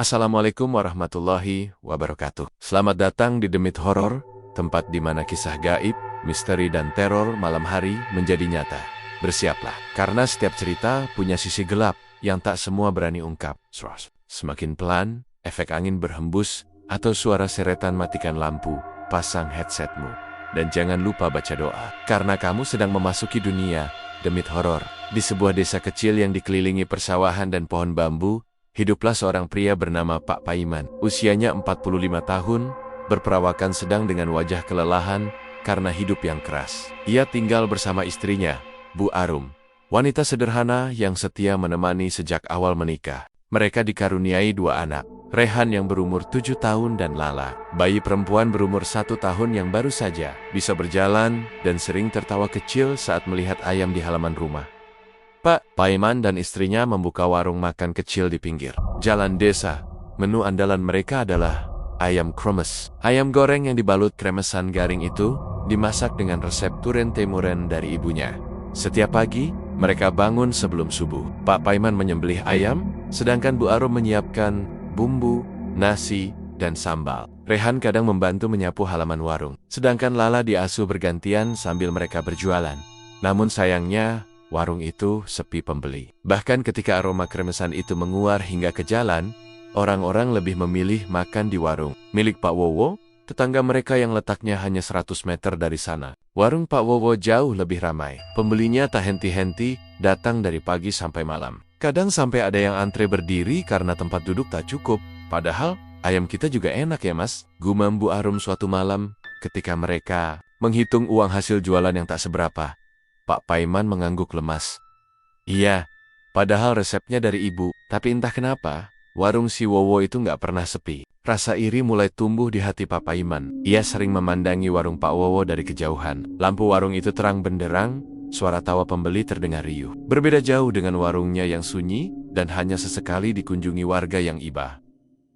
Assalamualaikum warahmatullahi wabarakatuh. Selamat datang di The Myth Horror, tempat di mana kisah gaib, misteri dan teror malam hari menjadi nyata. Bersiaplah, karena setiap cerita punya sisi gelap yang tak semua berani ungkap. Semakin pelan, efek angin berhembus, atau suara seretan matikan lampu, pasang headsetmu. Dan jangan lupa baca doa, karena kamu sedang memasuki dunia The Myth Horror. Di sebuah desa kecil yang dikelilingi persawahan dan pohon bambu, hiduplah seorang pria bernama Pak Paiman. Usianya 45 tahun, berperawakan sedang dengan wajah kelelahan karena hidup yang keras. Ia tinggal bersama istrinya, Bu Arum, wanita sederhana yang setia menemani sejak awal menikah. Mereka dikaruniai dua anak, Rehan yang berumur 7 tahun dan Lala, bayi perempuan berumur 1 tahun yang baru saja bisa berjalan dan sering tertawa kecil saat melihat ayam di halaman rumah. Pak Paiman dan istrinya membuka warung makan kecil di pinggir jalan desa. Menu andalan mereka adalah ayam kremes. Ayam goreng yang dibalut kremesan garing itu dimasak dengan resep turen temuren dari ibunya. Setiap pagi, mereka bangun sebelum subuh. Pak Paiman menyembelih ayam, sedangkan Bu Arum menyiapkan bumbu, nasi, dan sambal. Rehan kadang membantu menyapu halaman warung, sedangkan Lala diasuh bergantian sambil mereka berjualan. Namun sayangnya, warung itu sepi pembeli. Bahkan ketika aroma kremesan itu menguar hingga ke jalan, orang-orang lebih memilih makan di warung milik Pak Wowo, tetangga mereka yang letaknya hanya 100 meter dari sana. Warung Pak Wowo jauh lebih ramai. Pembelinya tak henti-henti, datang dari pagi sampai malam. Kadang sampai ada yang antre berdiri karena tempat duduk tak cukup. Padahal, ayam kita juga enak ya mas, gumam Bu Arum suatu malam ketika mereka menghitung uang hasil jualan yang tak seberapa. Pak Paiman mengangguk lemas. Iya, padahal resepnya dari ibu, tapi entah kenapa, warung si Wowo itu nggak pernah sepi. Rasa iri mulai tumbuh di hati Pak Paiman. Ia sering memandangi warung Pak Wowo dari kejauhan. Lampu warung itu terang benderang, suara tawa pembeli terdengar riuh. Berbeda jauh dengan warungnya yang sunyi, dan hanya sesekali dikunjungi warga yang iba.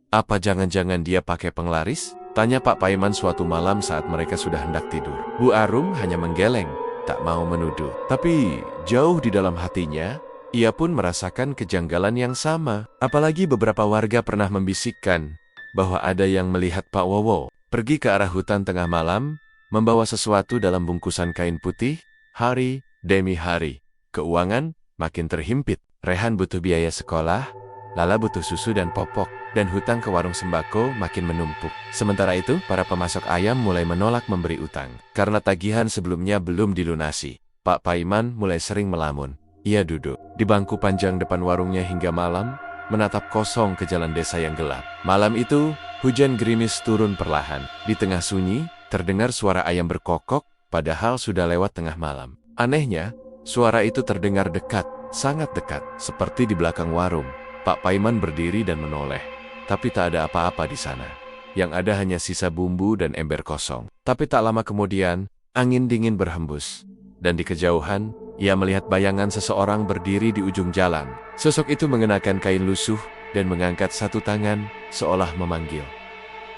Apa jangan-jangan dia pakai penglaris? Tanya Pak Paiman suatu malam saat mereka sudah hendak tidur. Bu Arum hanya menggeleng, tak mau menuduh. Tapi jauh di dalam hatinya, ia pun merasakan kejanggalan yang sama. Apalagi beberapa warga pernah membisikkan bahwa ada yang melihat Pak Wowo pergi ke arah hutan tengah malam, membawa sesuatu dalam bungkusan kain putih. Hari demi hari, keuangan makin terhimpit. Rehan butuh biaya sekolah, Lala butuh susu dan popok, dan hutang ke warung sembako makin menumpuk. Sementara itu, para pemasok ayam mulai menolak memberi utang, karena tagihan sebelumnya belum dilunasi. Pak Paiman mulai sering melamun. Ia duduk di bangku panjang depan warungnya hingga malam, menatap kosong ke jalan desa yang gelap. Malam itu, hujan gerimis turun perlahan. Di tengah sunyi, terdengar suara ayam berkokok, padahal sudah lewat tengah malam. Anehnya, suara itu terdengar dekat, sangat dekat, seperti di belakang warung. Pak Paiman berdiri dan menoleh, tapi tak ada apa-apa di sana. Yang ada hanya sisa bumbu dan ember kosong. Tapi tak lama kemudian, angin dingin berhembus, dan di kejauhan, ia melihat bayangan seseorang berdiri di ujung jalan. Sosok itu mengenakan kain lusuh dan mengangkat satu tangan, seolah memanggil.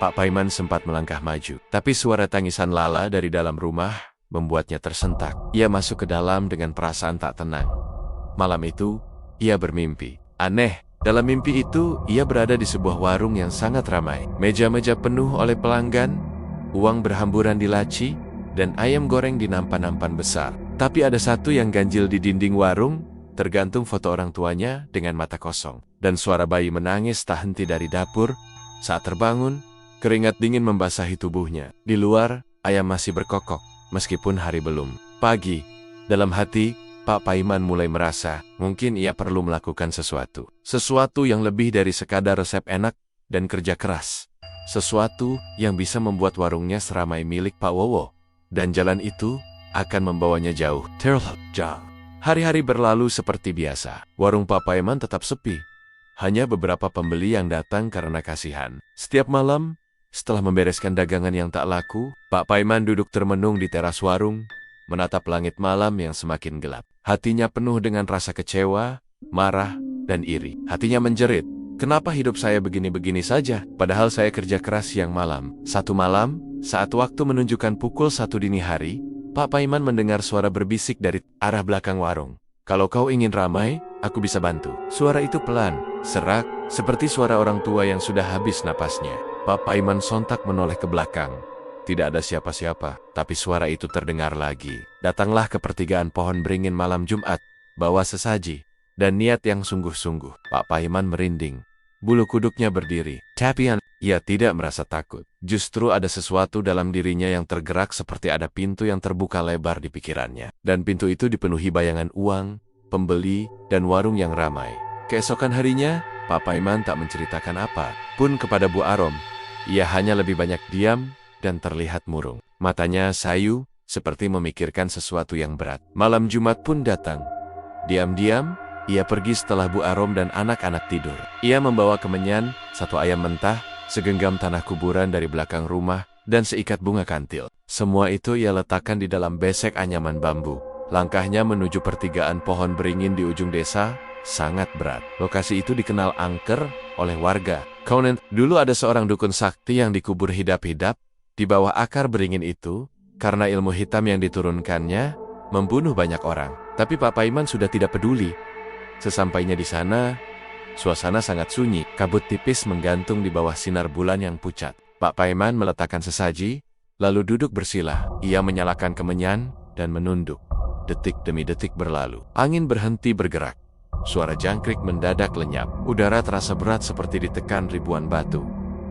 Pak Paiman sempat melangkah maju, tapi suara tangisan Lala dari dalam rumah membuatnya tersentak. Ia masuk ke dalam dengan perasaan tak tenang. Malam itu, ia bermimpi. Aneh. Dalam mimpi itu, ia berada di sebuah warung yang sangat ramai. Meja-meja penuh oleh pelanggan, uang berhamburan di laci, dan ayam goreng di nampan-nampan besar. Tapi ada satu yang ganjil di dinding warung, tergantung foto orang tuanya dengan mata kosong. Dan suara bayi menangis tak henti dari dapur. Saat terbangun, keringat dingin membasahi tubuhnya. Di luar, ayam masih berkokok, meskipun hari belum. Pagi, dalam hati, Pak Paiman mulai merasa, mungkin ia perlu melakukan sesuatu. Sesuatu yang lebih dari sekadar resep enak dan kerja keras. Sesuatu yang bisa membuat warungnya seramai milik Pak Wowo. Dan jalan itu akan membawanya jauh. Hari-hari berlalu seperti biasa. Warung Pak Paiman tetap sepi. Hanya beberapa pembeli yang datang karena kasihan. Setiap malam, setelah membereskan dagangan yang tak laku, Pak Paiman duduk termenung di teras warung, menatap langit malam yang semakin gelap. Hatinya penuh dengan rasa kecewa, marah, dan iri. Hatinya menjerit, kenapa hidup saya begini-begini saja? Padahal saya kerja keras siang malam. Satu malam, saat waktu menunjukkan pukul 1 dini hari, Pak Paiman mendengar suara berbisik dari arah belakang warung. Kalau kau ingin ramai, aku bisa bantu. Suara itu pelan, Serak, seperti suara orang tua yang sudah habis napasnya. Pak Paiman sontak menoleh ke belakang. Tidak ada siapa-siapa, tapi suara itu terdengar lagi. Datanglah ke pertigaan pohon beringin malam Jumat, bawa sesaji, dan niat yang sungguh-sungguh. Pak Paiman merinding. Bulu kuduknya berdiri. Tapi ia tidak merasa takut. Justru ada sesuatu dalam dirinya yang tergerak seperti ada pintu yang terbuka lebar di pikirannya. Dan pintu itu dipenuhi bayangan uang, pembeli, dan warung yang ramai. Keesokan harinya, Pak Paiman tak menceritakan apa pun kepada Bu Arom. Ia hanya lebih banyak diam dan terlihat murung. Matanya sayu, seperti memikirkan sesuatu yang berat. Malam Jumat pun datang. Diam-diam, ia pergi setelah Bu Arom dan anak-anak tidur. Ia membawa kemenyan, 1 ayam mentah, segenggam tanah kuburan dari belakang rumah, dan seikat bunga kantil. Semua itu ia letakkan di dalam besek anyaman bambu. Langkahnya menuju pertigaan pohon beringin di ujung desa sangat berat. Lokasi itu dikenal angker oleh warga. Conan, dulu ada seorang dukun sakti yang dikubur hidup-hidup di bawah akar beringin itu karena ilmu hitam yang diturunkannya membunuh banyak orang. Tapi Pak Paiman sudah tidak peduli. Sesampainya di sana, suasana sangat sunyi. Kabut tipis menggantung di bawah sinar bulan yang pucat. Pak Paiman meletakkan sesaji, lalu duduk bersila. Ia menyalakan kemenyan dan menunduk. Detik demi detik berlalu. Angin berhenti bergerak. Suara jangkrik mendadak lenyap. Udara terasa berat seperti ditekan ribuan batu.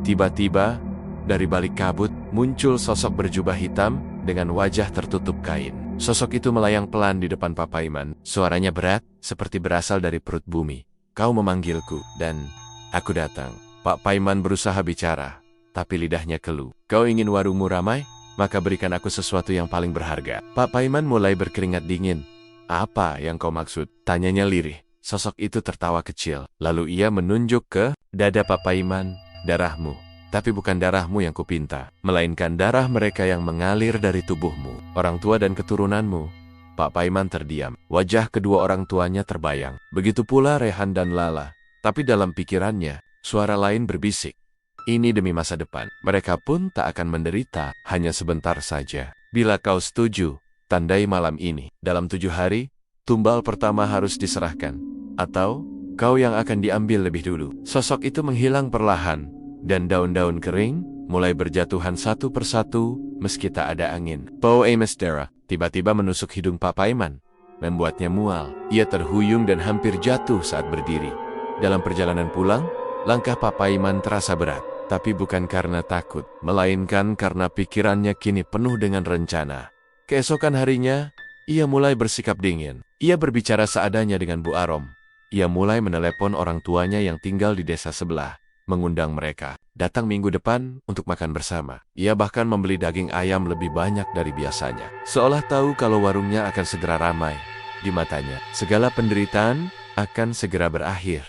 Tiba-tiba, dari balik kabut, muncul sosok berjubah hitam dengan wajah tertutup kain. Sosok itu melayang pelan di depan Pak Paiman. Suaranya berat, seperti berasal dari perut bumi. Kau memanggilku, dan aku datang. Pak Paiman berusaha bicara, tapi lidahnya keluh. Kau ingin warungmu ramai? Maka berikan aku sesuatu yang paling berharga. Pak Paiman mulai berkeringat dingin. Apa yang kau maksud? Tanyanya lirih. Sosok itu tertawa kecil. Lalu ia menunjuk ke dada Pak Paiman. Darahmu. Tapi bukan darahmu yang kupinta, melainkan darah mereka yang mengalir dari tubuhmu, orang tua dan keturunanmu. Pak Paiman terdiam. Wajah kedua orang tuanya terbayang. Begitu pula Rehan dan Lala. Tapi dalam pikirannya, suara lain berbisik. Ini demi masa depan. Mereka pun tak akan menderita, hanya sebentar saja. Bila kau setuju, tandai malam ini. Dalam 7 hari, tumbal pertama harus diserahkan. Atau, kau yang akan diambil lebih dulu. Sosok itu menghilang perlahan, dan daun-daun kering mulai berjatuhan satu persatu meski tak ada angin. Bau Amestera tiba-tiba menusuk hidung Pak Paiman, membuatnya mual. Ia terhuyung dan hampir jatuh saat berdiri. Dalam perjalanan pulang, langkah Pak Paiman terasa berat. Tapi bukan karena takut, melainkan karena pikirannya kini penuh dengan rencana. Keesokan harinya, ia mulai bersikap dingin. Ia berbicara seadanya dengan Bu Arom. Ia mulai menelepon orang tuanya yang tinggal di desa sebelah, mengundang mereka datang minggu depan untuk makan bersama. Ia bahkan membeli daging ayam lebih banyak dari biasanya. Seolah tahu kalau warungnya akan segera ramai. Di matanya, segala penderitaan akan segera berakhir.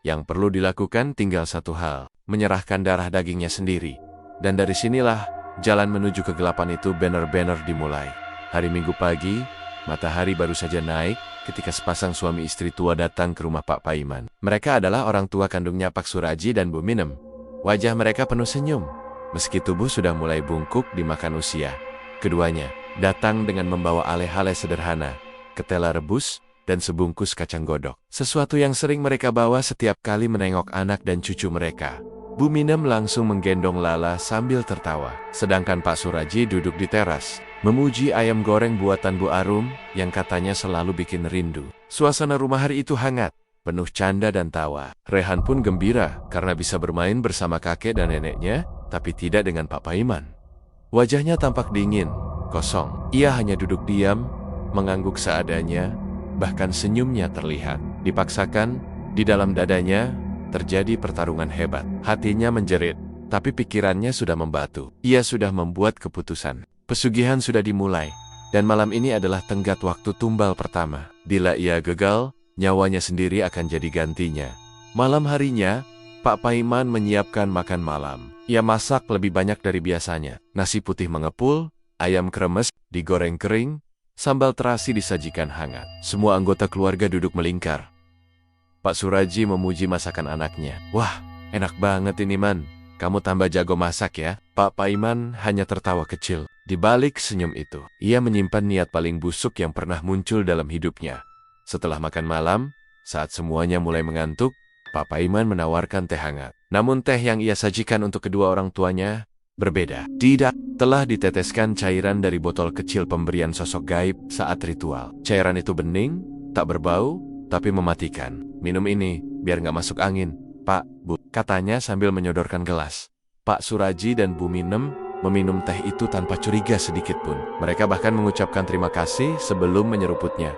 Yang perlu dilakukan tinggal satu hal, menyerahkan darah dagingnya sendiri. Dan dari sinilah, jalan menuju kegelapan itu benar-benar dimulai. Hari Minggu pagi, matahari baru saja naik ketika sepasang suami istri tua datang ke rumah Pak Paiman. Mereka adalah orang tua kandungnya Pak Suraji dan Bu Minem. Wajah mereka penuh senyum, meski tubuh sudah mulai bungkuk dimakan usia. Keduanya datang dengan membawa ale-ale sederhana, ketela rebus, dan sebungkus kacang godok. Sesuatu yang sering mereka bawa setiap kali menengok anak dan cucu mereka. Bu Minem langsung menggendong Lala sambil tertawa. Sedangkan Pak Suraji duduk di teras, memuji ayam goreng buatan Bu Arum yang katanya selalu bikin rindu. Suasana rumah hari itu hangat, penuh canda dan tawa. Rehan pun gembira karena bisa bermain bersama kakek dan neneknya, tapi tidak dengan Pak Paiman. Wajahnya tampak dingin, kosong. Ia hanya duduk diam, mengangguk seadanya, bahkan senyumnya terlihat. Dipaksakan, di dalam dadanya terjadi pertarungan hebat. Hatinya menjerit, tapi pikirannya sudah membatu. Ia sudah membuat keputusan. Pesugihan sudah dimulai, dan malam ini adalah tenggat waktu tumbal pertama. Bila ia gagal, nyawanya sendiri akan jadi gantinya. Malam harinya, Pak Paiman menyiapkan makan malam. Ia masak lebih banyak dari biasanya. Nasi putih mengepul, ayam kremes digoreng kering, sambal terasi disajikan hangat. Semua anggota keluarga duduk melingkar. Pak Suraji memuji masakan anaknya. Wah, enak banget ini, Man. Kamu tambah jago masak ya. Pak Paiman hanya tertawa kecil. Di balik senyum itu, ia menyimpan niat paling busuk yang pernah muncul dalam hidupnya. Setelah makan malam, saat semuanya mulai mengantuk, Pak Paiman menawarkan teh hangat. Namun teh yang ia sajikan untuk kedua orang tuanya berbeda. Tidak, telah diteteskan cairan dari botol kecil pemberian sosok gaib saat ritual. Cairan itu bening, tak berbau, tapi mematikan. Minum ini, biar nggak masuk angin. Pak, Bu, katanya sambil menyodorkan gelas. Pak Suraji dan Bu Minem meminum teh itu tanpa curiga sedikit pun. Mereka bahkan mengucapkan terima kasih sebelum menyeruputnya.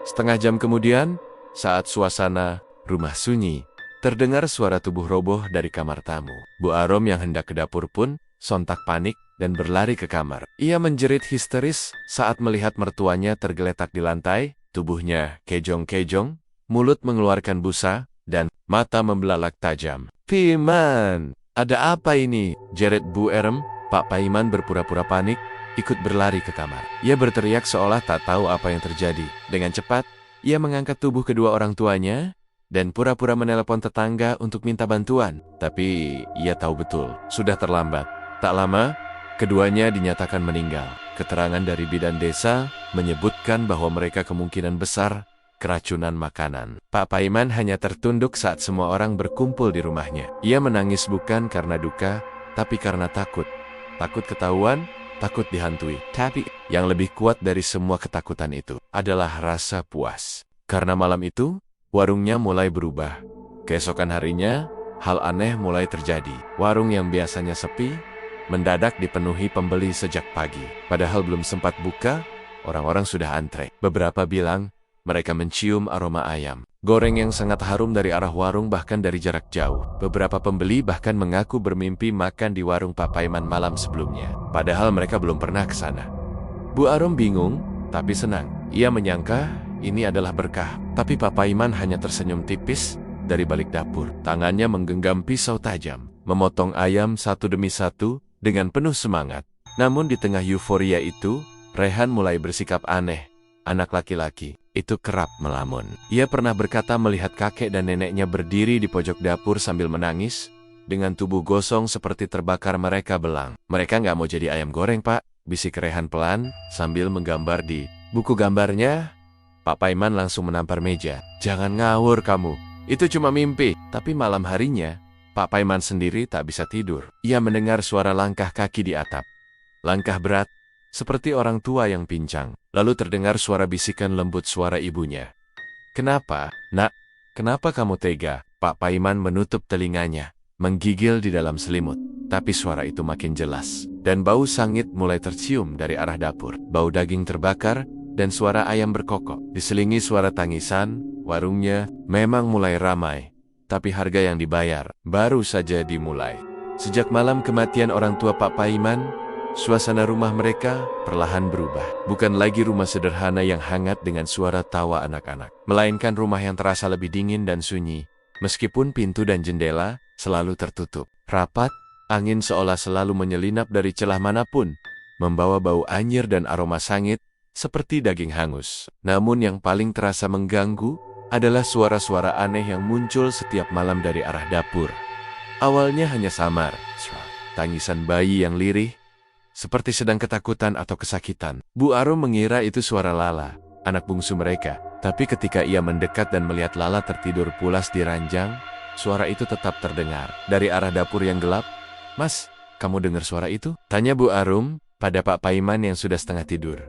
Setengah jam kemudian, saat suasana rumah sunyi, terdengar suara tubuh roboh dari kamar tamu. Bu Arom yang hendak ke dapur pun sontak panik dan berlari ke kamar. Ia menjerit histeris saat melihat mertuanya tergeletak di lantai, tubuhnya kejong-kejong, mulut mengeluarkan busa, dan mata membelalak tajam. "Paiman, ada apa ini?" jerit Bu Erem. Pak Paiman berpura-pura panik, ikut berlari ke kamar. Ia berteriak seolah tak tahu apa yang terjadi. Dengan cepat, ia mengangkat tubuh kedua orang tuanya dan pura-pura menelepon tetangga untuk minta bantuan. Tapi ia tahu betul, sudah terlambat. Tak lama, keduanya dinyatakan meninggal. Keterangan dari bidan desa menyebutkan bahwa mereka kemungkinan besar keracunan makanan. Pak Paiman hanya tertunduk saat semua orang berkumpul di rumahnya. Ia menangis bukan karena duka, tapi karena takut. Takut ketahuan, takut dihantui. Tapi yang lebih kuat dari semua ketakutan itu adalah rasa puas. Karena malam itu, warungnya mulai berubah. Keesokan harinya, hal aneh mulai terjadi. Warung yang biasanya sepi, mendadak dipenuhi pembeli sejak pagi. Padahal belum sempat buka, orang-orang sudah antre. Beberapa bilang, mereka mencium aroma ayam goreng yang sangat harum dari arah warung bahkan dari jarak jauh. Beberapa pembeli bahkan mengaku bermimpi makan di warung Pak Paiman malam sebelumnya. Padahal mereka belum pernah ke sana. Bu Arom bingung, tapi senang. Ia menyangka ini adalah berkah. Tapi Pak Paiman hanya tersenyum tipis dari balik dapur. Tangannya menggenggam pisau tajam, memotong ayam satu demi satu dengan penuh semangat. Namun di tengah euforia itu, Rehan mulai bersikap aneh. Anak laki-laki itu kerap melamun. Ia pernah berkata melihat kakek dan neneknya berdiri di pojok dapur sambil menangis, dengan tubuh gosong seperti terbakar mereka belang. "Mereka nggak mau jadi ayam goreng, Pak," bisik Rehan pelan sambil menggambar di buku gambarnya. Pak Paiman langsung menampar meja. "Jangan ngawur kamu, itu cuma mimpi." Tapi malam harinya, Pak Paiman sendiri tak bisa tidur. Ia mendengar suara langkah kaki di atap. Langkah berat, seperti orang tua yang pincang. Lalu terdengar suara bisikan lembut suara ibunya. "Kenapa, Nak? Kenapa kamu tega?" Pak Paiman menutup telinganya, menggigil di dalam selimut. Tapi suara itu makin jelas, dan bau sangit mulai tercium dari arah dapur. Bau daging terbakar, dan suara ayam berkokok. Diselingi suara tangisan, warungnya memang mulai ramai. Tapi harga yang dibayar baru saja dimulai. Sejak malam kematian orang tua Pak Paiman, suasana rumah mereka perlahan berubah. Bukan lagi rumah sederhana yang hangat dengan suara tawa anak-anak, melainkan rumah yang terasa lebih dingin dan sunyi. Meskipun pintu dan jendela selalu tertutup rapat, angin seolah selalu menyelinap dari celah manapun, membawa bau anyir dan aroma sangit seperti daging hangus. Namun yang paling terasa mengganggu adalah suara-suara aneh yang muncul setiap malam dari arah dapur. Awalnya hanya samar, tangisan bayi yang lirih, seperti sedang ketakutan atau kesakitan. Bu Arom mengira itu suara Lala, anak bungsu mereka. Tapi ketika ia mendekat dan melihat Lala tertidur pulas di ranjang, suara itu tetap terdengar. Dari arah dapur yang gelap, "Mas, kamu dengar suara itu?" tanya Bu Arom pada Pak Paiman yang sudah setengah tidur.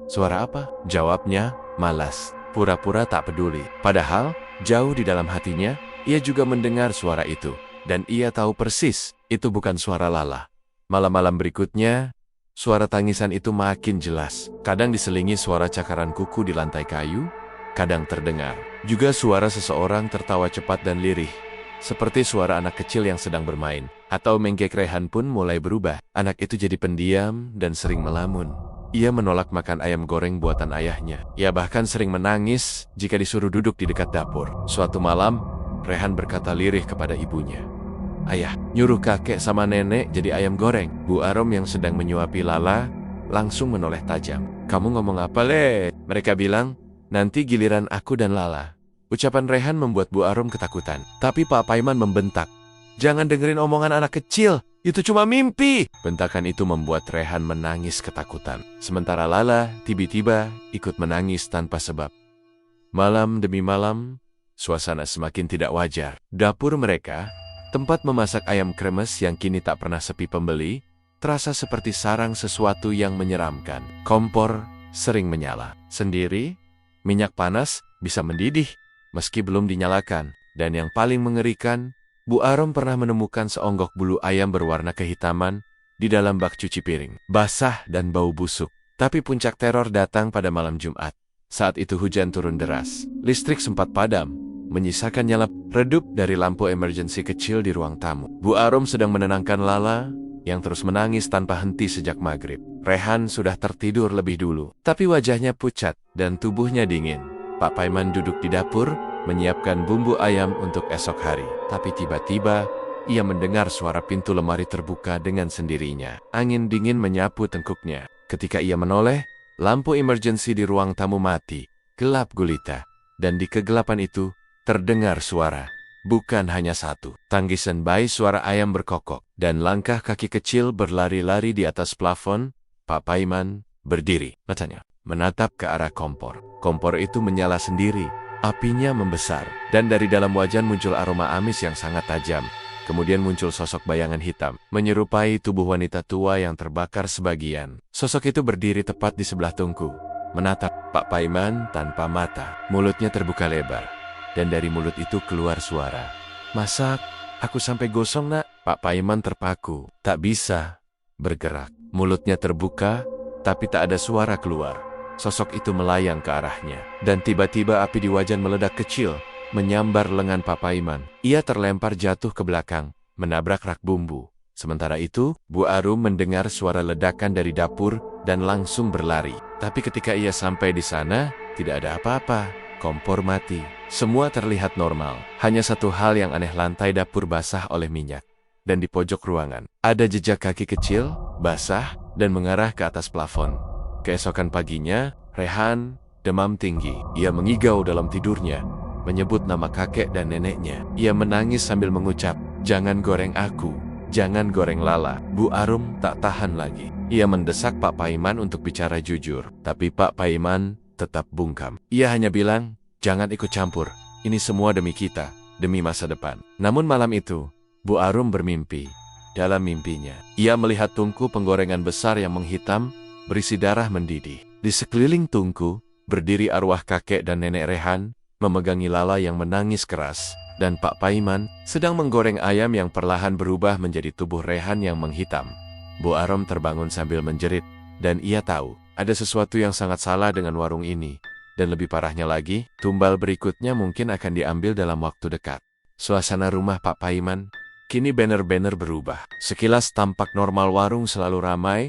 "Suara apa?" jawabnya, malas, pura-pura tak peduli. Padahal, jauh di dalam hatinya, ia juga mendengar suara itu. Dan ia tahu persis, itu bukan suara Lala. Malam-malam berikutnya, suara tangisan itu makin jelas. Kadang diselingi suara cakaran kuku di lantai kayu, kadang terdengar juga suara seseorang tertawa cepat dan lirih, seperti suara anak kecil yang sedang bermain. Atau menggek Rehan pun mulai berubah. Anak itu jadi pendiam dan sering melamun. Ia menolak makan ayam goreng buatan ayahnya. Ia bahkan sering menangis jika disuruh duduk di dekat dapur. Suatu malam, Rehan berkata lirih kepada ibunya, "Ayah, nyuruh kakek sama nenek jadi ayam goreng." Bu Arom yang sedang menyuapi Lala langsung menoleh tajam. "Kamu ngomong apa, Le?" Mereka bilang, "Nanti giliran aku dan Lala." Ucapan Rehan membuat Bu Arom ketakutan. Tapi Pak Paiman membentak, "Jangan dengerin omongan anak kecil, itu cuma mimpi." Bentakan itu membuat Rehan menangis ketakutan. Sementara Lala tiba-tiba ikut menangis tanpa sebab. Malam demi malam, suasana semakin tidak wajar. Dapur mereka, tempat memasak ayam kremes yang kini tak pernah sepi pembeli, terasa seperti sarang sesuatu yang menyeramkan. Kompor sering menyala sendiri, minyak panas bisa mendidih meski belum dinyalakan. Dan yang paling mengerikan, Bu Arom pernah menemukan seonggok bulu ayam berwarna kehitaman di dalam bak cuci piring, basah dan bau busuk. Tapi puncak teror datang pada malam Jumat. Saat itu hujan turun deras, listrik sempat padam, menyisakan nyala redup dari lampu emergency kecil di ruang tamu. Bu Arom sedang menenangkan Lala yang terus menangis tanpa henti sejak maghrib. Rehan sudah tertidur lebih dulu, tapi wajahnya pucat dan tubuhnya dingin. Pak Paiman duduk di dapur, menyiapkan bumbu ayam untuk esok hari. Tapi tiba-tiba, ia mendengar suara pintu lemari terbuka dengan sendirinya. Angin dingin menyapu tengkuknya. Ketika ia menoleh, lampu emergency di ruang tamu mati, gelap gulita. Dan di kegelapan itu, terdengar suara. Bukan hanya satu. Tangisan bayi, suara ayam berkokok, dan langkah kaki kecil berlari-lari di atas plafon. Pak Paiman berdiri, matanya menatap ke arah kompor. Kompor itu menyala sendiri. Apinya membesar, dan dari dalam wajan muncul aroma amis yang sangat tajam. Kemudian muncul sosok bayangan hitam, menyerupai tubuh wanita tua yang terbakar sebagian. Sosok itu berdiri tepat di sebelah tungku, menatap Pak Paiman tanpa mata. Mulutnya terbuka lebar, dan dari mulut itu keluar suara. "Masak, aku sampai gosong, Nak." Pak Paiman terpaku, tak bisa bergerak. Mulutnya terbuka, tapi tak ada suara keluar. Sosok itu melayang ke arahnya, dan tiba-tiba api di wajan meledak kecil, menyambar lengan Pak Paiman. Ia terlempar jatuh ke belakang, menabrak rak bumbu. Sementara itu, Bu Arum mendengar suara ledakan dari dapur dan langsung berlari. Tapi ketika ia sampai di sana, tidak ada apa-apa. Kompor mati. Semua terlihat normal. Hanya satu hal yang aneh, lantai dapur basah oleh minyak. Dan di pojok ruangan, ada jejak kaki kecil, basah, dan mengarah ke atas plafon. Keesokan paginya, Rehan demam tinggi. Ia mengigau dalam tidurnya, menyebut nama kakek dan neneknya. Ia menangis sambil mengucap, "Jangan goreng aku, jangan goreng Lala." Bu Arum tak tahan lagi. Ia mendesak Pak Paiman untuk bicara jujur, tapi Pak Paiman tetap bungkam. Ia hanya bilang, "Jangan ikut campur, ini semua demi kita, demi masa depan." Namun malam itu, Bu Arum bermimpi. Dalam mimpinya, ia melihat tungku penggorengan besar yang menghitam, berisi darah mendidih. Di sekeliling tungku, berdiri arwah kakek dan nenek Rehan, memegangi Lala yang menangis keras, dan Pak Paiman sedang menggoreng ayam yang perlahan berubah menjadi tubuh Rehan yang menghitam. Bu Arom terbangun sambil menjerit, dan ia tahu, ada sesuatu yang sangat salah dengan warung ini. Dan lebih parahnya lagi, tumbal berikutnya mungkin akan diambil dalam waktu dekat. Suasana rumah Pak Paiman kini benar-benar berubah. Sekilas tampak normal, warung selalu ramai,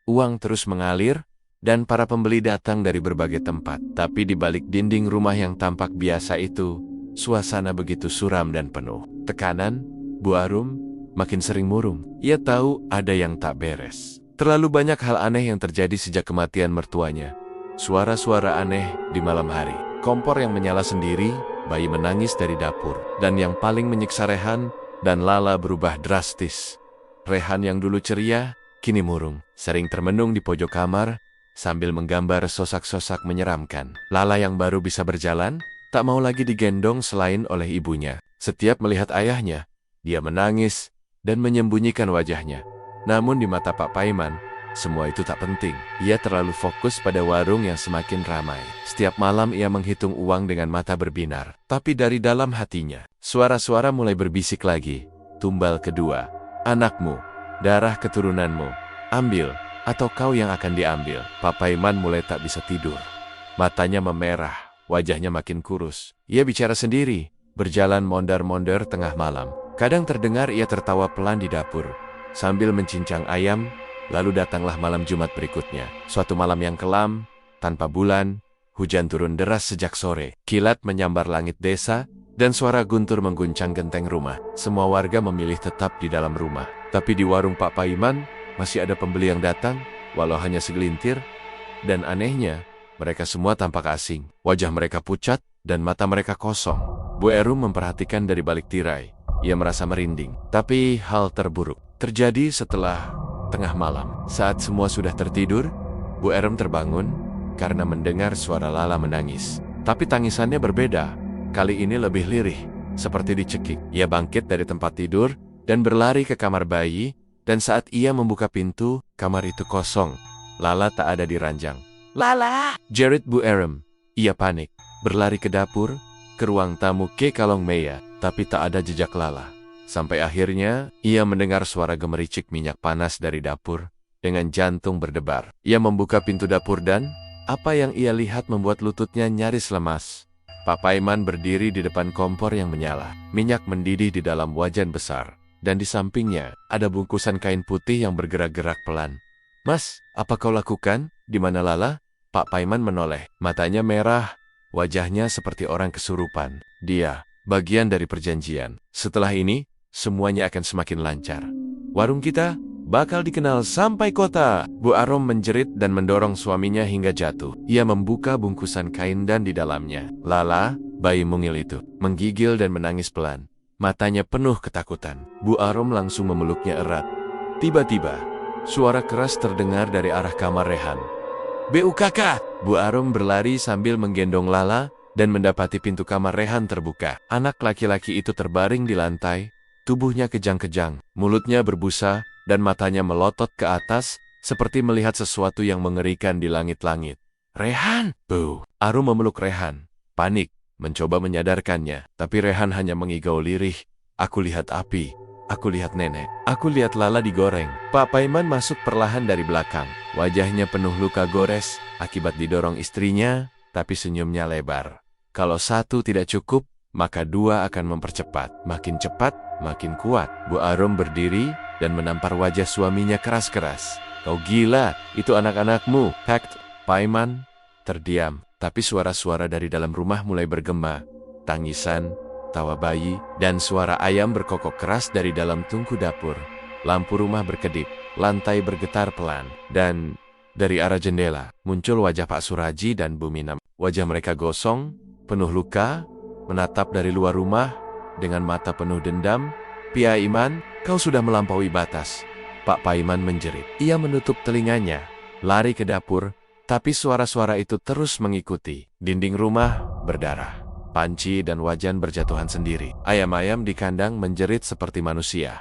uang terus mengalir, dan para pembeli datang dari berbagai tempat. Tapi di balik dinding rumah yang tampak biasa itu, suasana begitu suram dan penuh tekanan. Bu Arum makin sering murung. Ia tahu ada yang tak beres. Terlalu banyak hal aneh yang terjadi sejak kematian mertuanya. Suara-suara aneh di malam hari, kompor yang menyala sendiri, bayi menangis dari dapur, dan yang paling menyiksa, Rehan dan Lala berubah drastis. Rehan yang dulu ceria, kini murung, sering termenung di pojok kamar, sambil menggambar sosak-sosak menyeramkan. Lala yang baru bisa berjalan, tak mau lagi digendong selain oleh ibunya. Setiap melihat ayahnya, dia menangis dan menyembunyikan wajahnya. Namun di mata Pak Paiman, semua itu tak penting. Ia terlalu fokus pada warung yang semakin ramai. Setiap malam ia menghitung uang dengan mata berbinar. Tapi dari dalam hatinya, suara-suara mulai berbisik lagi. Tumbal kedua, anakmu, darah keturunanmu, ambil, atau kau yang akan diambil. Pak Paiman mulai tak bisa tidur. Matanya memerah, wajahnya makin kurus. Ia bicara sendiri, berjalan mondar-mondar tengah malam. Kadang terdengar ia tertawa pelan di dapur, sambil mencincang ayam. Lalu datanglah malam Jumat berikutnya. Suatu malam yang kelam, tanpa bulan, hujan turun deras sejak sore. Kilat menyambar langit desa, dan suara guntur mengguncang genteng rumah. Semua warga memilih tetap di dalam rumah. Tapi di warung Pak Paiman, masih ada pembeli yang datang, walau hanya segelintir. Dan anehnya, mereka semua tampak asing. Wajah mereka pucat, dan mata mereka kosong. Bu Erum memperhatikan dari balik tirai. Ia merasa merinding. Tapi hal terburuk terjadi setelah tengah malam. Saat semua sudah tertidur, Bu Erum terbangun karena mendengar suara Lala menangis. Tapi tangisannya berbeda. kali ini lebih lirih, seperti dicekik. Ia bangkit dari tempat tidur dan berlari ke kamar bayi, dan saat ia membuka pintu, kamar itu kosong. Lala tak ada di ranjang. "Lala!" jerit Bu Erem. Ia panik, berlari ke dapur, ke ruang tamu ke Kalong Meya, tapi tak ada jejak Lala. Sampai akhirnya, ia mendengar suara gemericik minyak panas dari dapur, dengan jantung berdebar. Ia membuka pintu dapur dan, apa yang ia lihat membuat lututnya nyaris lemas. Pak Paiman berdiri di depan kompor yang menyala. Minyak mendidih di dalam wajan besar, dan di sampingnya, ada bungkusan kain putih yang bergerak-gerak pelan. "Mas, apa kau lakukan? Di mana Lala?" Pak Paiman menoleh, matanya merah, wajahnya seperti orang kesurupan. "Dia, bagian dari perjanjian. Setelah ini, semuanya akan semakin lancar. Warung kita bakal dikenal sampai kota." Bu Arom menjerit dan mendorong suaminya hingga jatuh. Ia membuka bungkusan kain dan di dalamnya, Lala, bayi mungil itu, menggigil dan menangis pelan. Matanya penuh ketakutan. Bu Arom langsung memeluknya erat. Tiba-tiba, suara keras terdengar dari arah kamar Rehan. "BUKK!" Bu Arom berlari sambil menggendong Lala dan mendapati pintu kamar Rehan terbuka. Anak laki-laki itu terbaring di lantai, tubuhnya kejang-kejang, mulutnya berbusa, dan matanya melotot ke atas, seperti melihat sesuatu yang mengerikan di langit-langit. "Rehan!" Bu Arum memeluk Rehan, panik, mencoba menyadarkannya, tapi Rehan hanya mengigau lirih. "Aku lihat api, aku lihat nenek, aku lihat Lala digoreng." Pak Paiman masuk perlahan dari belakang, wajahnya penuh luka gores, akibat didorong istrinya, tapi senyumnya lebar. Kalau satu tidak cukup, maka dua akan mempercepat. Makin cepat, makin kuat. Bu Arum berdiri dan menampar wajah suaminya keras-keras. "Kau gila, itu anak-anakmu." Pak Paiman terdiam, tapi suara-suara dari dalam rumah mulai bergema. Tangisan, tawa bayi, dan suara ayam berkokok keras dari dalam tungku dapur. Lampu rumah berkedip, lantai bergetar pelan, dan dari arah jendela muncul wajah Pak Suraji dan Bu Minam. Wajah mereka gosong, penuh luka, menatap dari luar rumah dengan mata penuh dendam. "Paiman, kau sudah melampaui batas." Pak Paiman menjerit. Ia menutup telinganya, lari ke dapur, tapi suara-suara itu terus mengikuti. Dinding rumah berdarah, panci dan wajan berjatuhan sendiri. Ayam-ayam di kandang menjerit seperti manusia.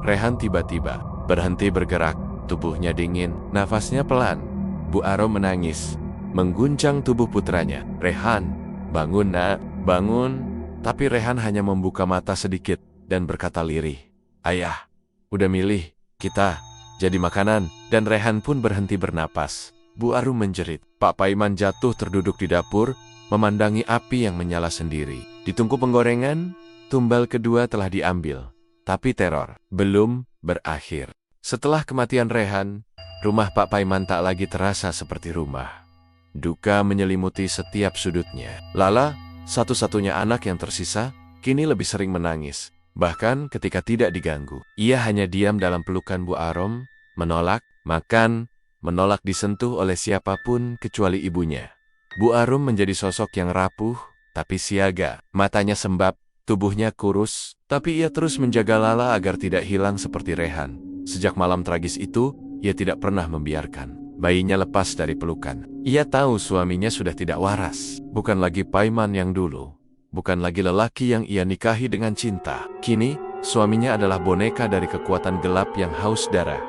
Rehan tiba-tiba berhenti bergerak, tubuhnya dingin, nafasnya pelan. Bu Arom menangis, mengguncang tubuh putranya. "Rehan, bangun nak, bangun." Tapi Rehan hanya membuka mata sedikit dan berkata lirih, "Ayah, udah milih kita jadi makanan." Dan Rehan pun berhenti bernapas. Bu Arum menjerit. Pak Paiman jatuh terduduk di dapur, memandangi api yang menyala sendiri. Di tungku penggorengan, tumbal kedua telah diambil. Tapi teror belum berakhir. Setelah kematian Rehan, rumah Pak Paiman tak lagi terasa seperti rumah. Duka menyelimuti setiap sudutnya. Lala, satu-satunya anak yang tersisa, kini lebih sering menangis. Bahkan ketika tidak diganggu, ia hanya diam dalam pelukan Bu Arom, menolak makan, menolak disentuh oleh siapapun kecuali ibunya. Bu Arum menjadi sosok yang rapuh, tapi siaga. Matanya sembab, tubuhnya kurus, tapi ia terus menjaga Lala agar tidak hilang seperti Rehan. Sejak malam tragis itu, ia tidak pernah membiarkan bayinya lepas dari pelukan. Ia tahu suaminya sudah tidak waras, bukan lagi Paiman yang dulu, bukan lagi lelaki yang ia nikahi dengan cinta. Kini, suaminya adalah boneka dari kekuatan gelap yang haus darah.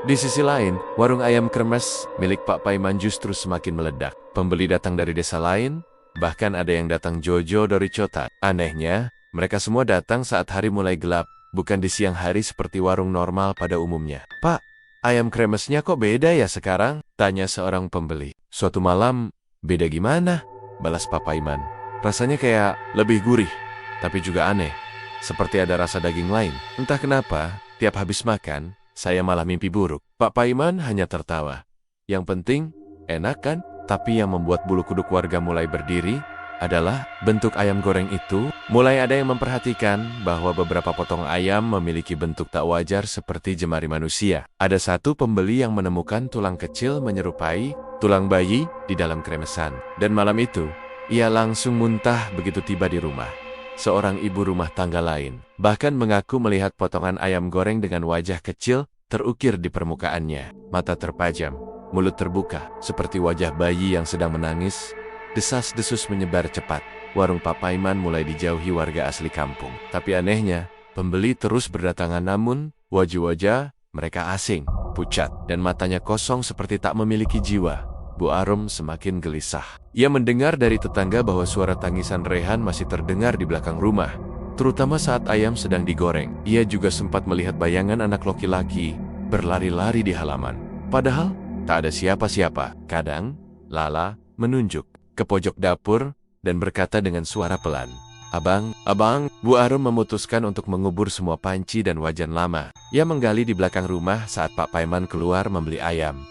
Di sisi lain, warung ayam kremes milik Pak Paiman justru semakin meledak. Pembeli datang dari desa lain, bahkan ada yang datang Jojo dari Cotat. Anehnya, mereka semua datang saat hari mulai gelap, bukan di siang hari seperti warung normal pada umumnya. "Pak, ayam kremesnya kok beda ya sekarang?" tanya seorang pembeli. "Suatu malam, beda gimana?" balas Pak Paiman. "Rasanya kayak lebih gurih, tapi juga aneh. Seperti ada rasa daging lain. Entah kenapa, tiap habis makan, saya malah mimpi buruk." Pak Paiman hanya tertawa. Yang penting, enak kan? Tapi yang membuat bulu kuduk warga mulai berdiri adalah bentuk ayam goreng itu. Mulai ada yang memperhatikan bahwa beberapa potong ayam memiliki bentuk tak wajar seperti jemari manusia. Ada satu pembeli yang menemukan tulang kecil menyerupai tulang bayi di dalam kremesan. Dan malam itu, ia langsung muntah begitu tiba di rumah. Seorang ibu rumah tangga lain bahkan mengaku melihat potongan ayam goreng dengan wajah kecil terukir di permukaannya. Mata terpajam, mulut terbuka, seperti wajah bayi yang sedang menangis. Desas-desus menyebar cepat. Warung Pak Paiman mulai dijauhi warga asli kampung. Tapi anehnya, pembeli terus berdatangan namun wajah-wajah mereka asing, pucat, dan matanya kosong seperti tak memiliki jiwa. Bu Arum semakin gelisah. Ia mendengar dari tetangga bahwa suara tangisan Rehan masih terdengar di belakang rumah, terutama saat ayam sedang digoreng. Ia juga sempat melihat bayangan anak laki-laki berlari-lari di halaman. Padahal tak ada siapa-siapa. Kadang Lala menunjuk ke pojok dapur dan berkata dengan suara pelan, "Abang, abang." Bu Arum memutuskan untuk mengubur semua panci dan wajan lama. Ia menggali di belakang rumah saat Pak Paiman keluar membeli ayam.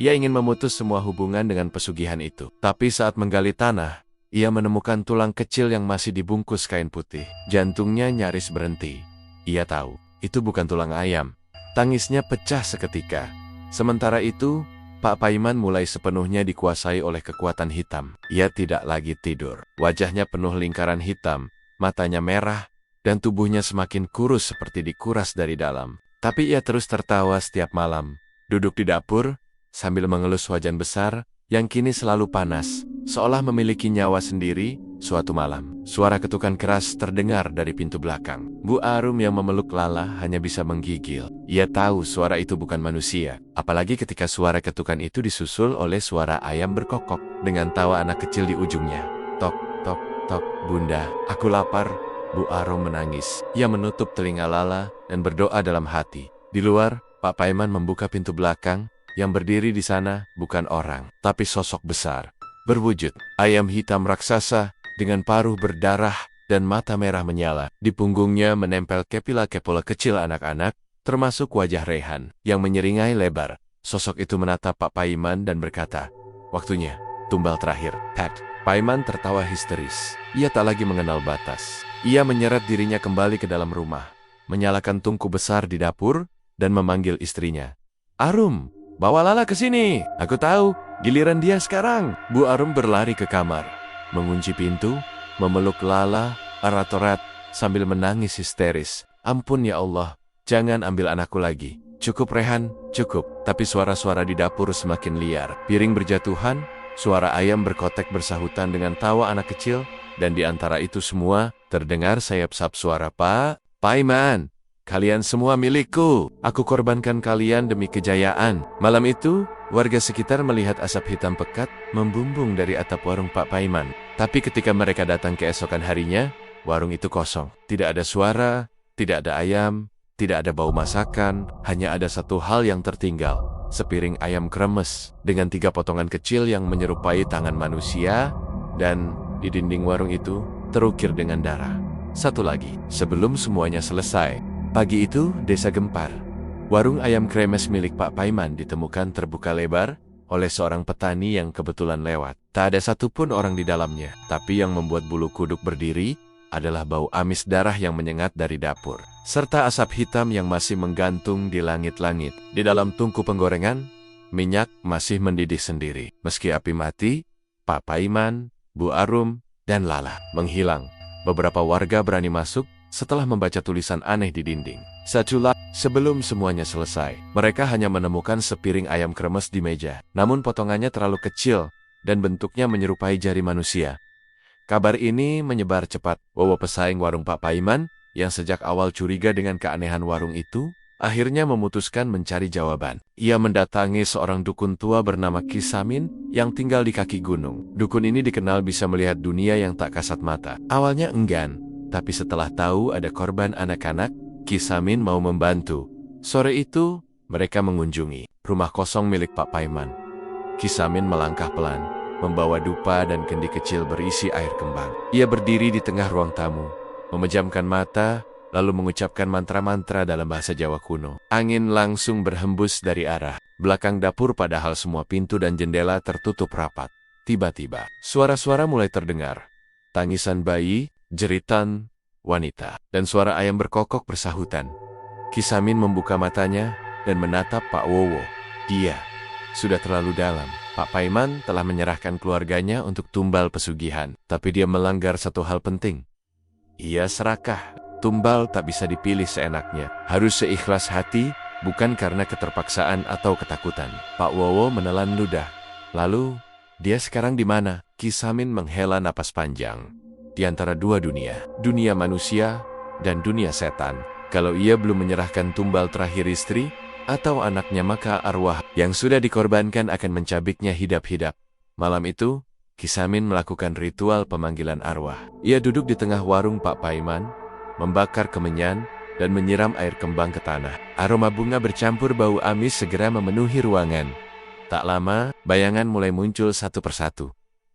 Ia ingin memutus semua hubungan dengan pesugihan itu. Tapi saat menggali tanah, ia menemukan tulang kecil yang masih dibungkus kain putih. Jantungnya nyaris berhenti. Ia tahu, itu bukan tulang ayam. Tangisnya pecah seketika. Sementara itu, Pak Paiman mulai sepenuhnya dikuasai oleh kekuatan hitam. Ia tidak lagi tidur. Wajahnya penuh lingkaran hitam, matanya merah, dan tubuhnya semakin kurus seperti dikuras dari dalam. Tapi ia terus tertawa setiap malam, duduk di dapur, sambil mengelus wajan besar yang kini selalu panas, seolah memiliki nyawa sendiri. Suatu malam, suara ketukan keras terdengar dari pintu belakang. Bu Arum yang memeluk Lala hanya bisa menggigil. Ia tahu suara itu bukan manusia, apalagi ketika suara ketukan itu disusul oleh suara ayam berkokok dengan tawa anak kecil di ujungnya. Tok, tok, tok. "Bunda, aku lapar." Bu Arum menangis. Ia menutup telinga Lala dan berdoa dalam hati. Di luar, Pak Paiman membuka pintu belakang. Yang berdiri di sana bukan orang, tapi sosok besar, berwujud ayam hitam raksasa dengan paruh berdarah dan mata merah menyala. Di punggungnya menempel kepala kecil anak-anak, termasuk wajah Rehan yang menyeringai lebar. Sosok itu menatap Pak Paiman dan berkata, "Waktunya, tumbal terakhir." Pat Paiman tertawa histeris. Ia tak lagi mengenal batas. Ia menyeret dirinya kembali ke dalam rumah, menyalakan tungku besar di dapur, dan memanggil istrinya. "Arum, bawa Lala ke sini. Aku tahu, giliran dia sekarang." Bu Arum berlari ke kamar, mengunci pintu, memeluk Lala erat-erat sambil menangis histeris. "Ampun ya Allah, jangan ambil anakku lagi. Cukup Rehan, cukup." Tapi suara-suara di dapur semakin liar. Piring berjatuhan, suara ayam berkotek bersahutan dengan tawa anak kecil, dan di antara itu semua terdengar sayap-sayap suara, "Pak Paiman, kalian semua milikku. Aku korbankan kalian demi kejayaan." Malam itu, warga sekitar melihat asap hitam pekat membumbung dari atap warung Pak Paiman. Tapi ketika mereka datang keesokan harinya, warung itu kosong. Tidak ada suara, tidak ada ayam, tidak ada bau masakan, hanya ada satu hal yang tertinggal. Sepiring ayam kremes dengan 3 potongan kecil yang menyerupai tangan manusia, dan di dinding warung itu terukir dengan darah. Satu lagi, sebelum semuanya selesai. Pagi itu, desa gempar. Warung ayam kremes milik Pak Paiman ditemukan terbuka lebar oleh seorang petani yang kebetulan lewat. Tak ada satupun orang di dalamnya, tapi yang membuat bulu kuduk berdiri adalah bau amis darah yang menyengat dari dapur, serta asap hitam yang masih menggantung di langit-langit. Di dalam tungku penggorengan, minyak masih mendidih sendiri. Meski api mati, Pak Paiman, Bu Arum, dan Lala menghilang. Beberapa warga berani masuk setelah membaca tulisan aneh di dinding. Sebelum semuanya selesai, mereka hanya menemukan sepiring ayam kremes di meja. Namun potongannya terlalu kecil dan bentuknya menyerupai jari manusia. Kabar ini menyebar cepat. Wowo pesaing warung Pak Paiman, yang sejak awal curiga dengan keanehan warung itu, akhirnya memutuskan mencari jawaban. Ia mendatangi seorang dukun tua bernama Kisamin yang tinggal di kaki gunung. Dukun ini dikenal bisa melihat dunia yang tak kasat mata. Awalnya enggan, tapi setelah tahu ada korban anak-anak, Kisamin mau membantu. Sore itu, mereka mengunjungi rumah kosong milik Pak Paiman. Kisamin melangkah pelan, membawa dupa dan kendi kecil berisi air kembang. Ia berdiri di tengah ruang tamu, memejamkan mata, lalu mengucapkan mantra-mantra dalam bahasa Jawa kuno. Angin langsung berhembus dari arah belakang dapur, padahal semua pintu dan jendela tertutup rapat. Tiba-tiba, suara-suara mulai terdengar. Tangisan bayi, jeritan wanita, dan suara ayam berkokok bersahutan. Kisamin membuka matanya dan menatap Pak Wowo. Dia sudah terlalu dalam. Pak Paiman telah menyerahkan keluarganya untuk tumbal pesugihan, tapi dia melanggar satu hal penting. Ia serakah. Tumbal tak bisa dipilih seenaknya. Harus seikhlas hati, bukan karena keterpaksaan atau ketakutan. Pak Wowo menelan ludah, lalu Dia sekarang di mana? Kisamin menghela napas panjang. Di antara dua dunia, dunia manusia dan dunia setan. Kalau ia belum menyerahkan tumbal terakhir istri atau anaknya, maka arwah yang sudah dikorbankan akan mencabiknya hidup-hidup. Malam itu, Kisamin melakukan ritual pemanggilan arwah. Ia duduk di tengah warung Pak Paiman, membakar kemenyan, dan menyiram air kembang ke tanah. Aroma bunga bercampur bau amis segera memenuhi ruangan. Tak lama, bayangan mulai muncul satu persatu.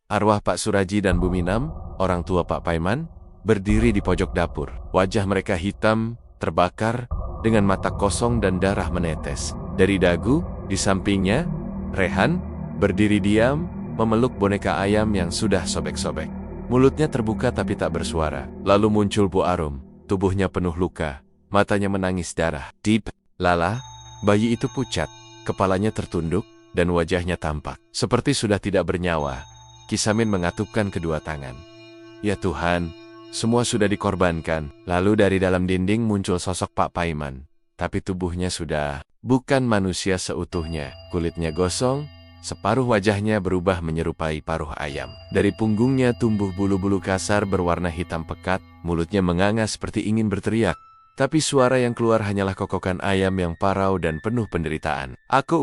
Arwah Pak Suraji dan Bu Minam, orang tua Pak Paiman, berdiri di pojok dapur. Wajah mereka hitam, terbakar, dengan mata kosong dan darah menetes. Dari dagu, di sampingnya, Rehan, berdiri diam, memeluk boneka ayam yang sudah sobek-sobek. Mulutnya terbuka tapi tak bersuara. Lalu muncul Bu Arum, tubuhnya penuh luka, matanya menangis darah. Deep, Lala, bayi itu pucat, kepalanya tertunduk, dan wajahnya tampak seperti sudah tidak bernyawa. Kisamin mengatupkan kedua tangan. Ya Tuhan, semua sudah dikorbankan. Lalu dari dalam dinding muncul sosok Pak Paiman. Tapi tubuhnya sudah bukan manusia seutuhnya. Kulitnya gosong, separuh wajahnya berubah menyerupai paruh ayam. Dari punggungnya tumbuh bulu-bulu kasar berwarna hitam pekat, mulutnya menganga seperti ingin berteriak. Tapi suara yang keluar hanyalah kokokan ayam yang parau dan penuh penderitaan. Aku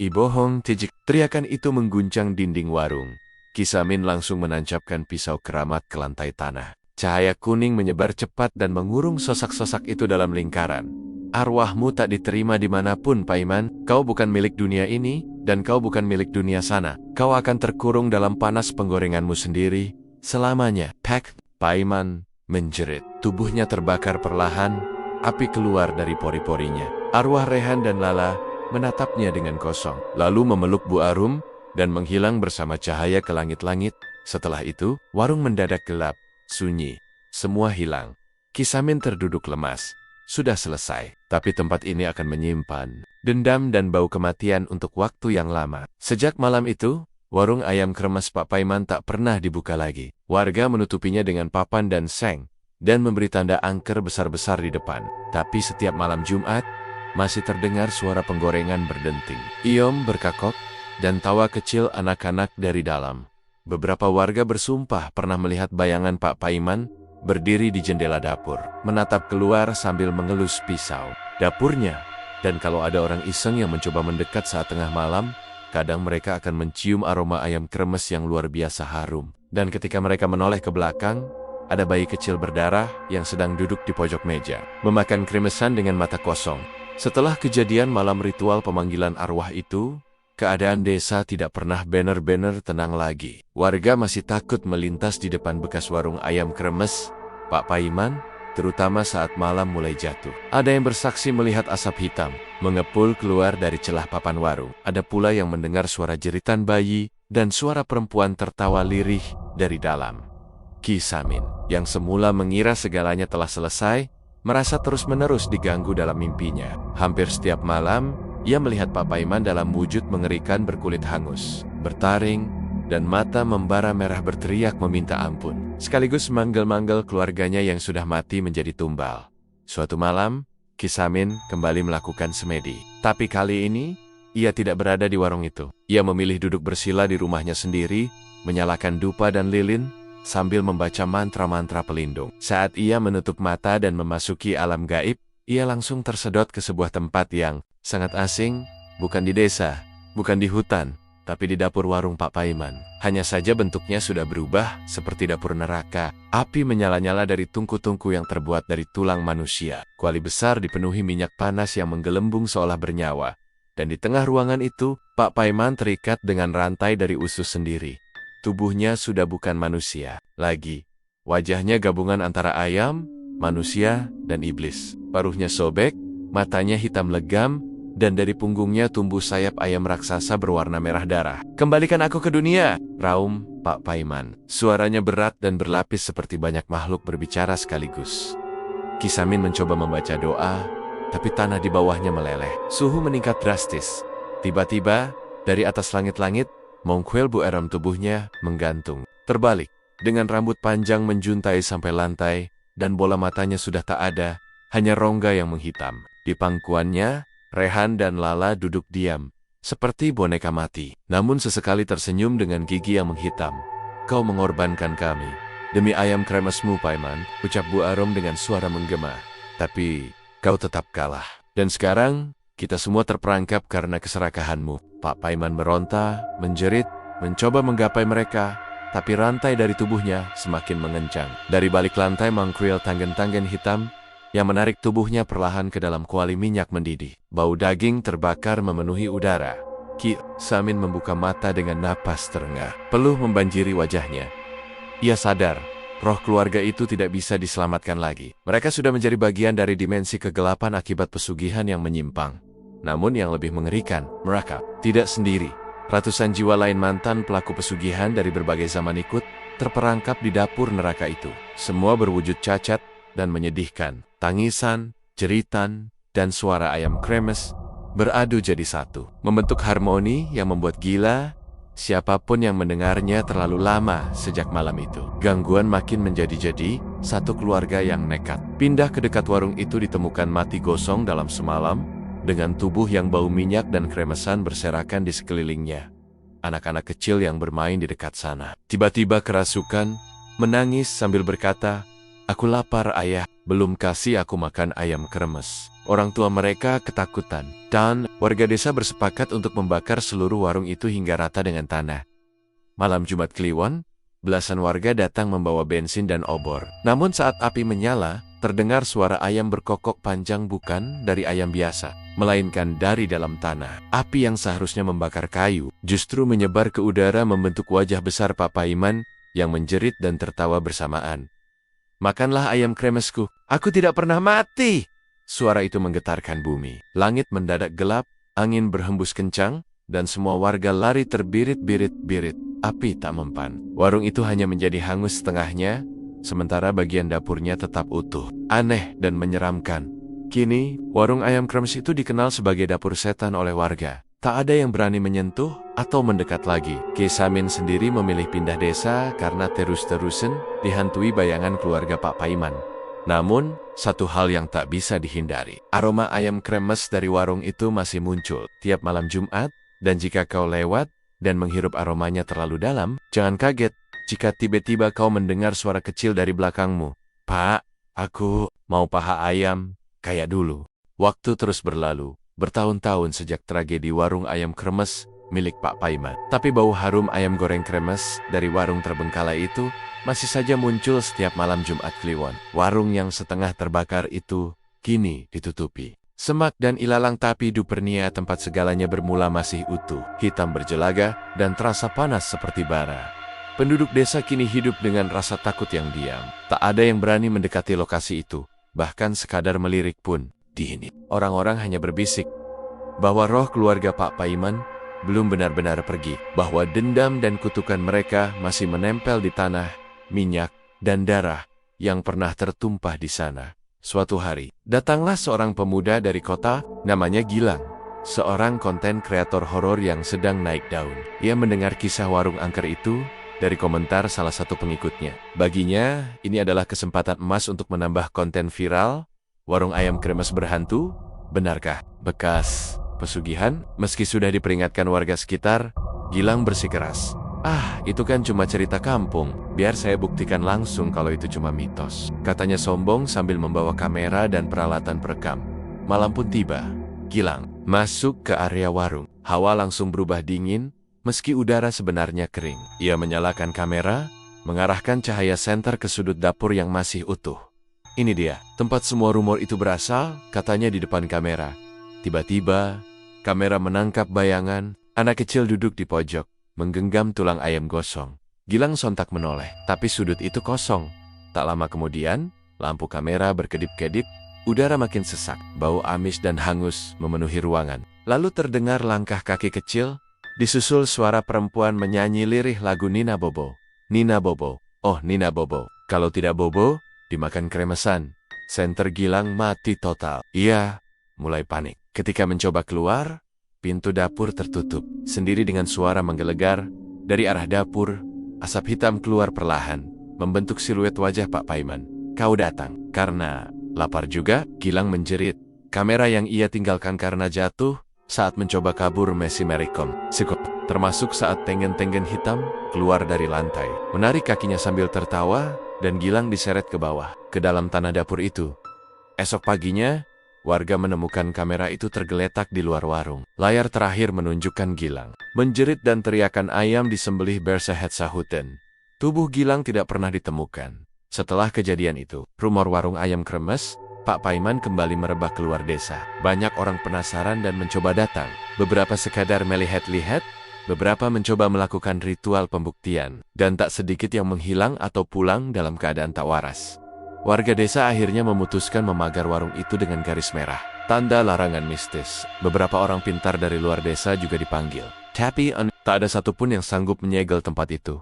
bohong, tijik. Teriakan itu mengguncang dinding warung. Kisamin langsung menancapkan pisau keramat ke lantai tanah. Cahaya kuning menyebar cepat dan mengurung sosok-sosok itu dalam lingkaran. Arwahmu tak diterima dimanapun, Paiman. Kau bukan milik dunia ini, dan kau bukan milik dunia sana. Kau akan terkurung dalam panas penggorenganmu sendiri selamanya. Pak Paiman menjerit. Tubuhnya terbakar perlahan, api keluar dari pori-porinya. Arwah Rehan dan Lala menatapnya dengan kosong, lalu memeluk Bu Arum dan menghilang bersama cahaya ke langit-langit. Setelah itu, warung mendadak gelap, sunyi, semua hilang. Kisamin terduduk lemas. Sudah selesai, tapi tempat ini akan menyimpan dendam dan bau kematian untuk waktu yang lama. Sejak malam itu, warung ayam kremes Pak Paiman tak pernah dibuka lagi. Warga menutupinya dengan papan dan seng, dan memberi tanda angker besar-besar di depan. Tapi setiap malam Jumat, masih terdengar suara penggorengan berdenting. Iom berkakok, dan tawa kecil anak-anak dari dalam. Beberapa warga bersumpah pernah melihat bayangan Pak Paiman berdiri di jendela dapur, menatap keluar sambil mengelus pisau. Dapurnya, dan kalau ada orang iseng yang mencoba mendekat saat tengah malam, kadang mereka akan mencium aroma ayam kremes yang luar biasa harum. Dan ketika mereka menoleh ke belakang, ada bayi kecil berdarah yang sedang duduk di pojok meja, memakan kremesan dengan mata kosong. Setelah kejadian malam ritual pemanggilan arwah itu, keadaan desa tidak pernah benar-benar tenang lagi. Warga masih takut melintas di depan bekas warung ayam kremes Pak Paiman, terutama saat malam mulai jatuh. Ada yang bersaksi melihat asap hitam mengepul keluar dari celah papan warung. Ada pula yang mendengar suara jeritan bayi dan suara perempuan tertawa lirih dari dalam. Kisamin, yang semula mengira segalanya telah selesai, merasa terus-menerus diganggu dalam mimpinya. Hampir setiap malam, ia melihat Pak Paiman dalam wujud mengerikan berkulit hangus, bertaring, dan mata membara merah berteriak meminta ampun. Sekaligus manggil-manggil keluarganya yang sudah mati menjadi tumbal. Suatu malam, Kisamin kembali melakukan semedi. Tapi kali ini, ia tidak berada di warung itu. Ia memilih duduk bersila di rumahnya sendiri, menyalakan dupa dan lilin, sambil membaca mantra-mantra pelindung. Saat ia menutup mata dan memasuki alam gaib, ia langsung tersedot ke sebuah tempat yang sangat asing, bukan di desa, bukan di hutan, tapi di dapur warung Pak Paiman. Hanya saja bentuknya sudah berubah seperti dapur neraka. Api menyala-nyala dari tungku-tungku yang terbuat dari tulang manusia. Kuali besar dipenuhi minyak panas yang menggelembung seolah bernyawa. Dan di tengah ruangan itu, Pak Paiman terikat dengan rantai dari usus sendiri. Tubuhnya sudah bukan manusia lagi. Wajahnya gabungan antara ayam, manusia, dan iblis. Paruhnya sobek, matanya hitam legam, dan dari punggungnya tumbuh sayap ayam raksasa berwarna merah darah. "Kembalikan aku ke dunia!" raung Pak Paiman. Suaranya berat dan berlapis seperti banyak makhluk berbicara sekaligus. Kisamin mencoba membaca doa, tapi tanah di bawahnya meleleh. Suhu meningkat drastis. Tiba-tiba, dari atas langit-langit, mongkuel Bu Arum tubuhnya menggantung, terbalik, dengan rambut panjang menjuntai sampai lantai, dan bola matanya sudah tak ada, hanya rongga yang menghitam. Di pangkuannya, Rehan dan Lala duduk diam, seperti boneka mati. Namun sesekali tersenyum dengan gigi yang menghitam. Kau mengorbankan kami. Demi ayam kremesmu, Paiman, ucap Bu Arom dengan suara menggema. Tapi, kau tetap kalah. Dan sekarang, kita semua terperangkap karena keserakahanmu. Pak Paiman meronta, menjerit, mencoba menggapai mereka, tapi rantai dari tubuhnya semakin mengencang. Dari balik lantai mengkruil tanggen-tanggen hitam yang menarik tubuhnya perlahan ke dalam kuali minyak mendidih. Bau daging terbakar memenuhi udara. Ki Samin membuka mata dengan napas terengah. Peluh membanjiri wajahnya. Ia sadar, roh keluarga itu tidak bisa diselamatkan lagi. Mereka sudah menjadi bagian dari dimensi kegelapan akibat pesugihan yang menyimpang. Namun yang lebih mengerikan, mereka tidak sendiri. Ratusan jiwa lain mantan pelaku pesugihan dari berbagai zaman ikut terperangkap di dapur neraka itu. Semua berwujud cacat dan menyedihkan. Tangisan, jeritan, dan suara ayam kremes beradu jadi satu. Membentuk harmoni yang membuat gila siapapun yang mendengarnya terlalu lama sejak malam itu. Gangguan makin menjadi-jadi, satu keluarga yang nekat pindah ke dekat warung itu ditemukan mati gosong dalam semalam, dengan tubuh yang bau minyak dan kremesan berserakan di sekelilingnya. Anak-anak kecil yang bermain di dekat sana tiba-tiba kerasukan, menangis sambil berkata, "Aku lapar, ayah, belum kasih aku makan ayam kremes." Orang tua mereka ketakutan, dan warga desa bersepakat untuk membakar seluruh warung itu hingga rata dengan tanah. Malam Jumat Kliwon, belasan warga datang membawa bensin dan obor. Namun saat api menyala, terdengar suara ayam berkokok panjang bukan dari ayam biasa, melainkan dari dalam tanah. Api yang seharusnya membakar kayu, justru menyebar ke udara membentuk wajah besar Pak Paiman yang menjerit dan tertawa bersamaan. "Makanlah ayam kremesku, aku tidak pernah mati!" Suara itu menggetarkan bumi. Langit mendadak gelap, angin berhembus kencang, dan semua warga lari terbirit-birit-birit. Api tak mempan. Warung itu hanya menjadi hangus setengahnya, sementara bagian dapurnya tetap utuh. Aneh dan menyeramkan. Kini, warung ayam kremes itu dikenal sebagai dapur setan oleh warga. Tak ada yang berani menyentuh atau mendekat lagi. Ki Samin sendiri memilih pindah desa karena terus-terusan dihantui bayangan keluarga Pak Paiman. Namun, satu hal yang tak bisa dihindari. Aroma ayam kremes dari warung itu masih muncul tiap malam Jumat, dan jika kau lewat dan menghirup aromanya terlalu dalam, jangan kaget jika tiba-tiba kau mendengar suara kecil dari belakangmu. "Pak, aku mau paha ayam, kayak dulu." Waktu terus berlalu, bertahun-tahun sejak tragedi warung ayam kremes milik Pak Paiman. Tapi bau harum ayam goreng kremes dari warung terbengkalai itu masih saja muncul setiap malam Jumat Kliwon. Warung yang setengah terbakar itu kini ditutupi. Semak dan ilalang tapi Dupernia tempat segalanya bermula masih utuh, hitam berjelaga, dan terasa panas seperti bara. Penduduk desa kini hidup dengan rasa takut yang diam. Tak ada yang berani mendekati lokasi itu, bahkan sekadar melirik pun dihini. Orang-orang hanya berbisik bahwa roh keluarga Pak Paiman belum benar-benar pergi, bahwa dendam dan kutukan mereka masih menempel di tanah, minyak, dan darah yang pernah tertumpah di sana. Suatu hari, datanglah seorang pemuda dari kota, namanya Gilang, seorang konten kreator horor yang sedang naik daun. Ia mendengar kisah warung angker itu dari komentar salah satu pengikutnya. Baginya, ini adalah kesempatan emas untuk menambah konten viral. Warung ayam kremes berhantu, benarkah? Bekas pesugihan? Meski sudah diperingatkan warga sekitar, Gilang bersikeras. Itu kan cuma cerita kampung. Biar saya buktikan langsung kalau itu cuma mitos," katanya sombong sambil membawa kamera dan peralatan perekam. Malam pun tiba. Gilang masuk ke area warung. Hawa langsung berubah dingin, meski udara sebenarnya kering. Ia menyalakan kamera, mengarahkan cahaya senter ke sudut dapur yang masih utuh. "Ini dia, tempat semua rumor itu berasal," katanya di depan kamera. Tiba-tiba, kamera menangkap bayangan anak kecil duduk di pojok, menggenggam tulang ayam gosong. Gilang sontak menoleh, tapi sudut itu kosong. Tak lama kemudian, lampu kamera berkedip-kedip, udara makin sesak, bau amis dan hangus memenuhi ruangan. Lalu terdengar langkah kaki kecil, disusul suara perempuan menyanyi lirih lagu Nina Bobo. "Nina Bobo, oh Nina Bobo, kalau tidak Bobo, dimakan kremesan." Senter Gilang mati total. Ia mulai panik. Ketika mencoba keluar, pintu dapur tertutup. Sendiri dengan suara menggelegar, dari arah dapur, asap hitam keluar perlahan, membentuk siluet wajah Pak Paiman. "Kau datang karena lapar juga?" Gilang menjerit. Kamera yang ia tinggalkan karena jatuh, saat mencoba kabur Messi Merikom, termasuk saat tengen-tengen hitam keluar dari lantai, menarik kakinya sambil tertawa, dan Gilang diseret ke bawah, ke dalam tanah dapur itu. Esok paginya, warga menemukan kamera itu tergeletak di luar warung. Layar terakhir menunjukkan Gilang menjerit dan teriakan ayam disembelih bersehet-sahuten. Tubuh Gilang tidak pernah ditemukan. Setelah kejadian itu, rumor warung ayam kremes Pak Paiman kembali merebak keluar desa. Banyak orang penasaran dan mencoba datang. Beberapa sekadar melihat-lihat, beberapa mencoba melakukan ritual pembuktian, dan tak sedikit yang menghilang atau pulang dalam keadaan tak waras. Warga desa akhirnya memutuskan memagar warung itu dengan garis merah, tanda larangan mistis. Beberapa orang pintar dari luar desa juga dipanggil. Tapi tak ada satupun yang sanggup menyegel tempat itu.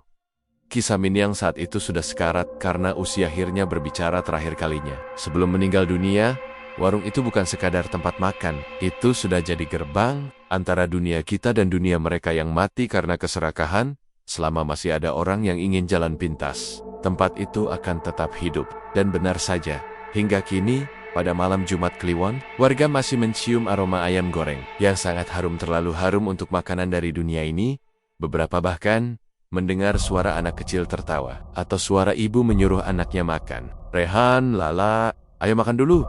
Kisah Miniang saat itu sudah sekarat karena usia akhirnya berbicara terakhir kalinya. Sebelum meninggal dunia, warung itu bukan sekadar tempat makan. Itu sudah jadi gerbang antara dunia kita dan dunia mereka yang mati karena keserakahan. Selama masih ada orang yang ingin jalan pintas, tempat itu akan tetap hidup. Dan benar saja, hingga kini, pada malam Jumat Kliwon, warga masih mencium aroma ayam goreng yang sangat harum, terlalu harum untuk makanan dari dunia ini. Beberapa bahkan mendengar suara anak kecil tertawa, atau suara ibu menyuruh anaknya makan. Rehan, Lala, ayo makan dulu.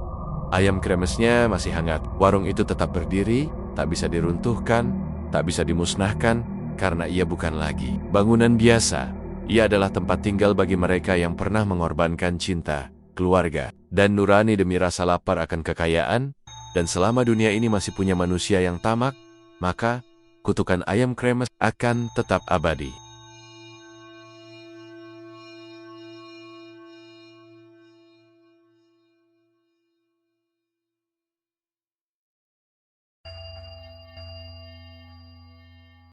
Ayam kremesnya masih hangat. Warung itu tetap berdiri, tak bisa diruntuhkan, tak bisa dimusnahkan, karena ia bukan lagi bangunan biasa. Ia adalah tempat tinggal bagi mereka yang pernah mengorbankan cinta, keluarga, dan nurani demi rasa lapar akan kekayaan. Dan selama dunia ini masih punya manusia yang tamak, maka kutukan ayam kremes akan tetap abadi.